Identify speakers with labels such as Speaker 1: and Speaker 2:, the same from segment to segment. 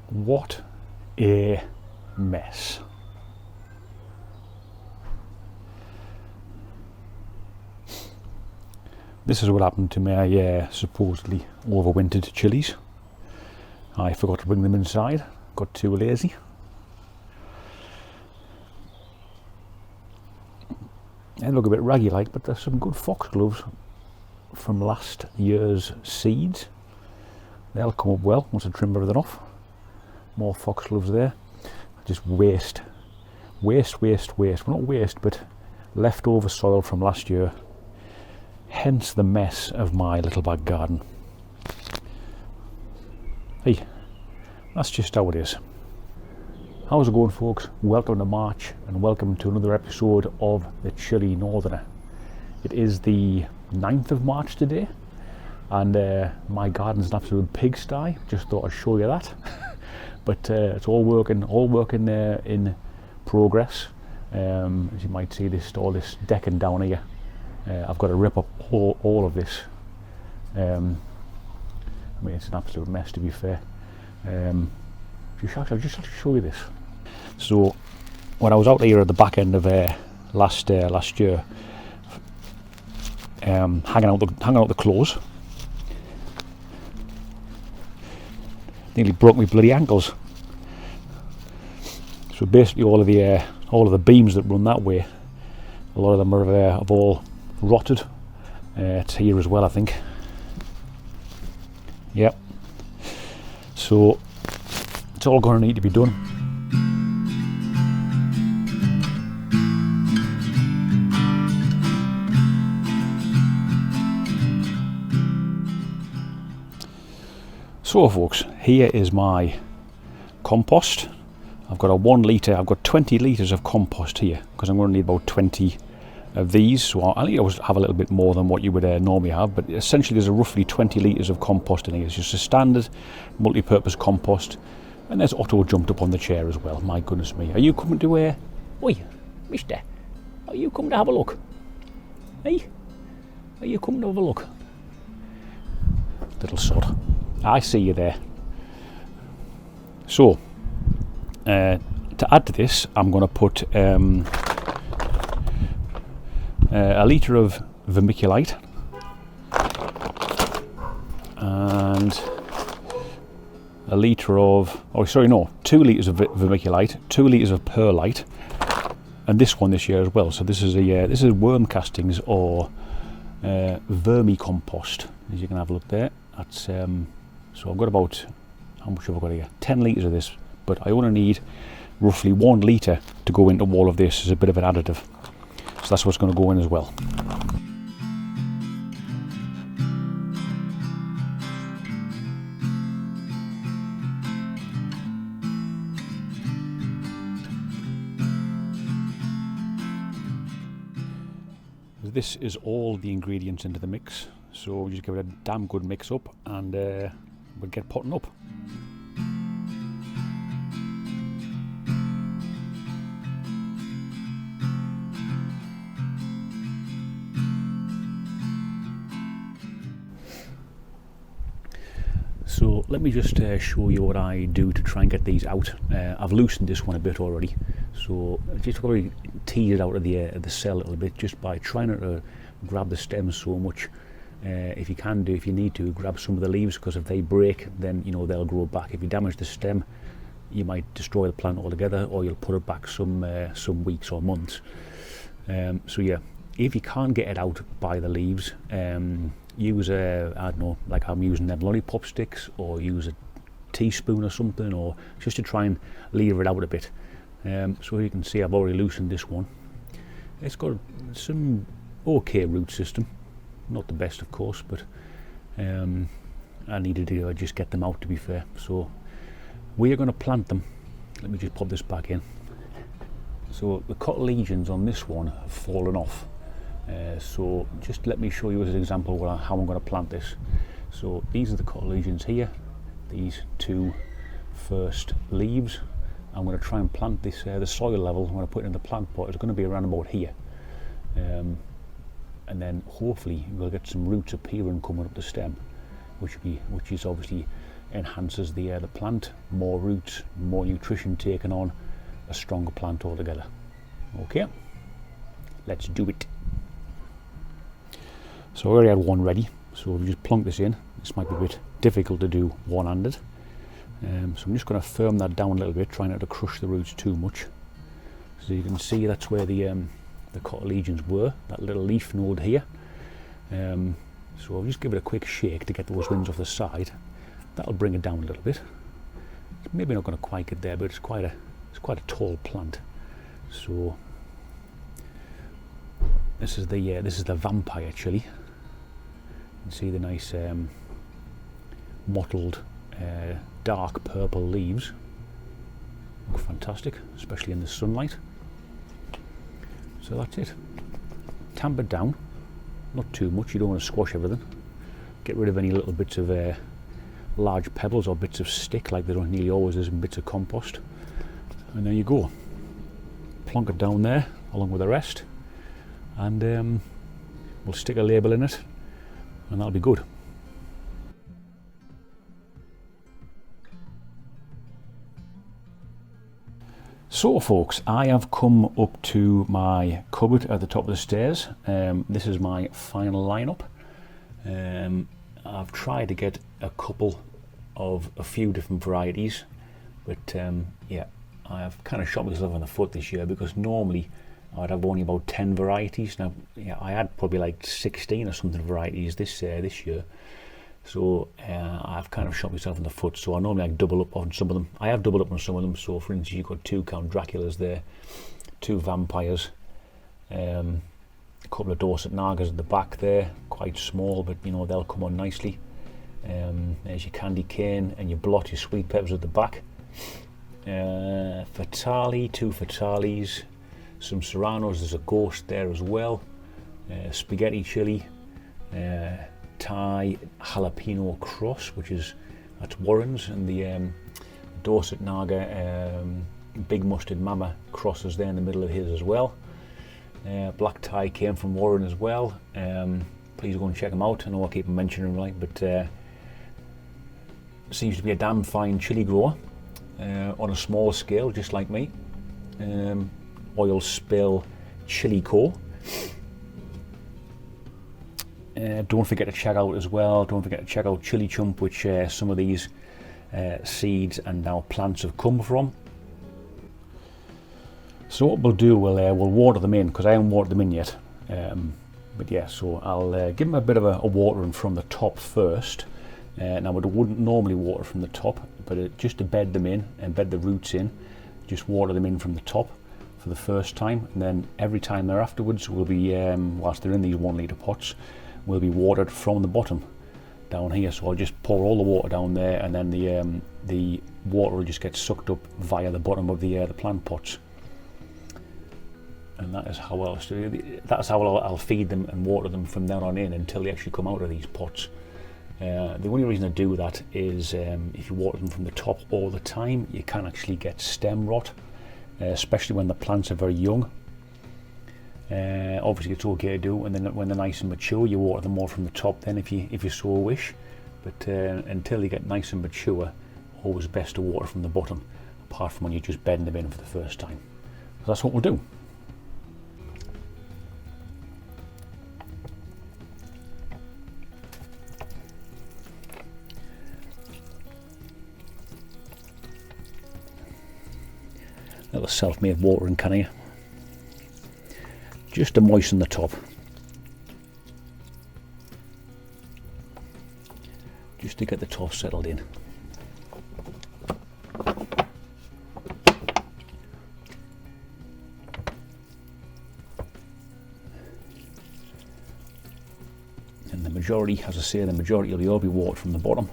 Speaker 1: What a mess. This is what happened to my supposedly overwintered chilies. I forgot to bring them inside, got too lazy. They look a bit raggy like, but there's some good foxgloves from last year's seeds. They'll come up well once I trim everything off. More foxgloves there. Just waste. Well, not waste, but leftover soil from last year. Hence the mess of my little back garden. Hey, that's just how it is. How's it going, folks? Welcome to March and welcome to another episode of the Chilli Northerner. It is the 9th of March today, and my garden's an absolute pigsty. Just thought I'd show you that. But it's all working in progress. As you might see, all this decking down here. I've got to rip up all of this. I mean, it's an absolute mess, to be fair. I'll just have to show you this. So, when I was out here at the back end of last year, hanging out the clothes, nearly broke my bloody ankles. So basically, all of the beams that run that way, a lot of them have all rotted. It's here as well, I think. Yep. So it's all going to need to be done. So folks, here is my compost. I've got 20 litres of compost here, because I'm going to need about 20 of these, so I'll have a little bit more than what you would normally have, but essentially there's roughly 20 litres of compost in here. It's just a standard multi-purpose compost, and there's Otto jumped up on the chair as well. My goodness me, are you coming to oi, mister, are you coming to have a look? Hey, are you coming to have a look? Little sod, I see you there. So to add to this, I'm going to put a litre of vermiculite and 2 litres of vermiculite, 2 litres of perlite, and this one this year as well. So this is worm castings or vermicompost, as you can have a look there. That's so I've got about, how much have I got here? 10 litres of this, but I only need roughly 1 litre to go into all of this as a bit of an additive. So that's what's going to go in as well. This is all the ingredients into the mix, so we'll just give it a damn good mix up and we'll get potting up. So let me just show you what I do to try and get these out. I've loosened this one a bit already, so just probably tease it out of the cell a little bit just by trying not to grab the stems so much. If you need to, grab some of the leaves, because if they break, then they'll grow back. If you damage the stem, you might destroy the plant altogether, or you'll put it back some weeks or months. So yeah, if you can't get it out by the leaves, use I don't know, like I'm using them lollipop sticks, or use a teaspoon or something, or just to try and lever it out a bit. So you can see I've already loosened this one. It's got some okay root system, not the best of course, but I needed to just get them out, to be fair. So we are going to plant them. Let me just pop this back in. So the cotyledons on this one have fallen off. So just let me show you as an example how I'm going to plant this. So these are the cotyledons here, these 2 first leaves. I'm going to try and plant this, the soil level I'm going to put in the plant pot is going to be around about here, and then hopefully we'll get some roots appearing coming up the stem, which is obviously enhances the plant. More roots, more nutrition taken on, a stronger plant altogether. Okay, let's do it. So I already had one ready, so we just plonk this in. This might be a bit difficult to do one-handed, so I'm just going to firm that down a little bit, trying not to crush the roots too much. So you can see that's where the cotyledons were, that little leaf node here. So I'll just give it a quick shake to get those wings off the side. That'll bring it down a little bit. It's maybe not going to quite get there, but it's quite a tall plant. So this is the vampire chili. You can see the nice mottled dark purple leaves. Look fantastic, especially in the sunlight. So that's it. Tamp it down, not too much. You don't want to squash everything. Get rid of any little bits of large pebbles or bits of stick, like there nearly always is in bits of compost. And there you go. Plonk it down there along with the rest, and we'll stick a label in it, and that'll be good. So folks, I have come up to my cupboard at the top of the stairs. This is my final lineup. I've tried to get a couple of a few different varieties, but yeah, I have kind of shot myself in the foot this year, because normally I'd have only about 10 varieties. Now, yeah, I had probably like 16 or something varieties this year. So I've kind of shot myself in the foot. So I normally double up on some of them. I have doubled up on some of them. So for instance, you've got 2 Count Draculas there, 2 vampires, a couple of Dorset Nagas at the back there, quite small, but you know, they'll come on nicely. There's your candy cane and your blot, your sweet peppers at the back. Fatali, 2 Fatalis, some Serranos, there's a ghost there as well, spaghetti chili, Thai jalapeno cross, that's Warren's, and the Dorset Naga big mustard mama crosses there in the middle of his as well. Black Thai came from Warren as well. Please go and check them out. I know I keep mentioning them, like, but seems to be a damn fine chili grower on a small scale, just like me. Oil Spill Chili Co. Don't forget to check out as well. Don't forget to check out Chili Chump, which some of these seeds and now plants have come from. So what we'll do, we'll water them in, because I haven't watered them in yet. But yeah, so I'll give them a bit of a watering from the top first. Now I wouldn't normally water from the top, but just to bed them in and bed the roots in, just water them in from the top for the first time, and then every time there afterwards will be, whilst they're in these 1 litre pots, will be watered from the bottom down here. So I'll just pour all the water down there, and then the water will just get sucked up via the bottom of the plant pots. And that is how I'll feed them and water them from then on in until they actually come out of these pots. The only reason I do that is if you water them from the top all the time, you can actually get stem rot, especially when the plants are very young. Obviously it's okay to do, and then when they're nice and mature, you water them more from the top then if you so wish. But until they get nice and mature, always best to water from the bottom, apart from when you're just bedding them in for the first time. So that's what we'll do. Little self-made watering can here, just to moisten the top, just to get the top settled in. And the majority, as I say, the majority will all be watered from the bottom.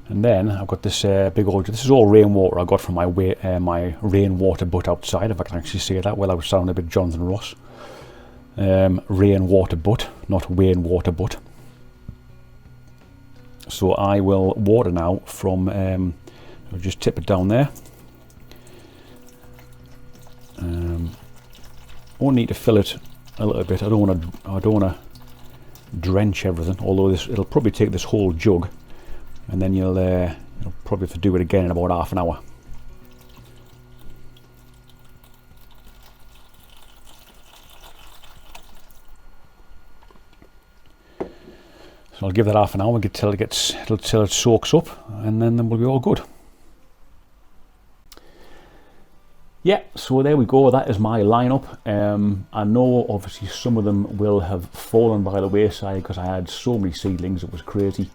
Speaker 1: And then I've got this big old, this is all rainwater I got from my rainwater butt outside, if I can actually say that without sounding a bit Jonathan Ross. Rainwater butt, not rainwater butt. So I will water now from, I'll just tip it down there. only need to fill it a little bit. I don't want to drench everything, although it'll probably take this whole jug, and then you'll probably have to do it again in about half an hour. So I'll give that half an hour till it soaks up, and then we'll be all good. Yeah, so there we go. That is my lineup. I know obviously some of them will have fallen by the wayside because I had so many seedlings. It was crazy.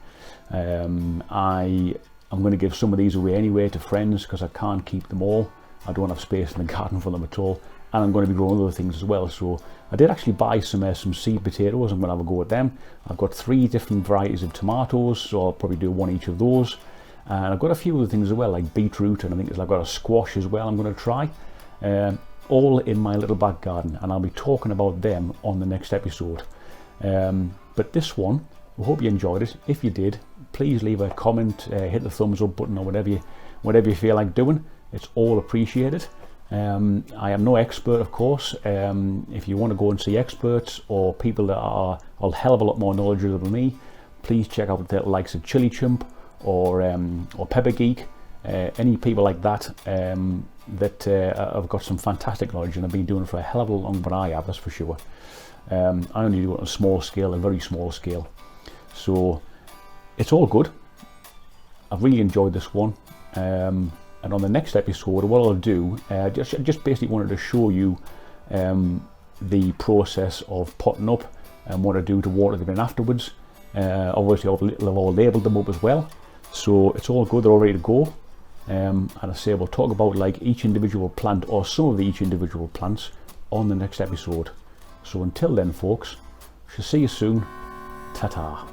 Speaker 1: I'm going to give some of these away anyway to friends because I can't keep them all. I don't have space in the garden for them at all, and I'm going to be growing other things as well. So I did actually buy some seed potatoes. I'm going to have a go at them. I've got 3 different varieties of tomatoes, so I'll probably do 1 each of those. And I've got a few other things as well, like beetroot, and I think I've got a squash as well I'm going to try. All in my little back garden, and I'll be talking about them on the next episode. But this one, I hope you enjoyed it. If you did, please leave a comment, hit the thumbs up button, or whatever you feel like doing. It's all appreciated. I am no expert, of course. If you want to go and see experts or people that are a hell of a lot more knowledgeable than me, please check out the likes of Chili Chimp or Pepper Geek. Any people like that that have got some fantastic knowledge and have been doing it for a hell of a lot longer than I have, that's for sure. I only do it on a small scale, a very small scale. So it's all good. I've really enjoyed this one. And on the next episode, what I'll do, just basically wanted to show you the process of potting up and what I do to water them in afterwards. Obviously I've all labelled them up as well, so it's all good, they're all ready to go. And I say we'll talk about like each individual plant, or some of each individual plants, on the next episode. So until then folks, shall see you soon. Ta-ta.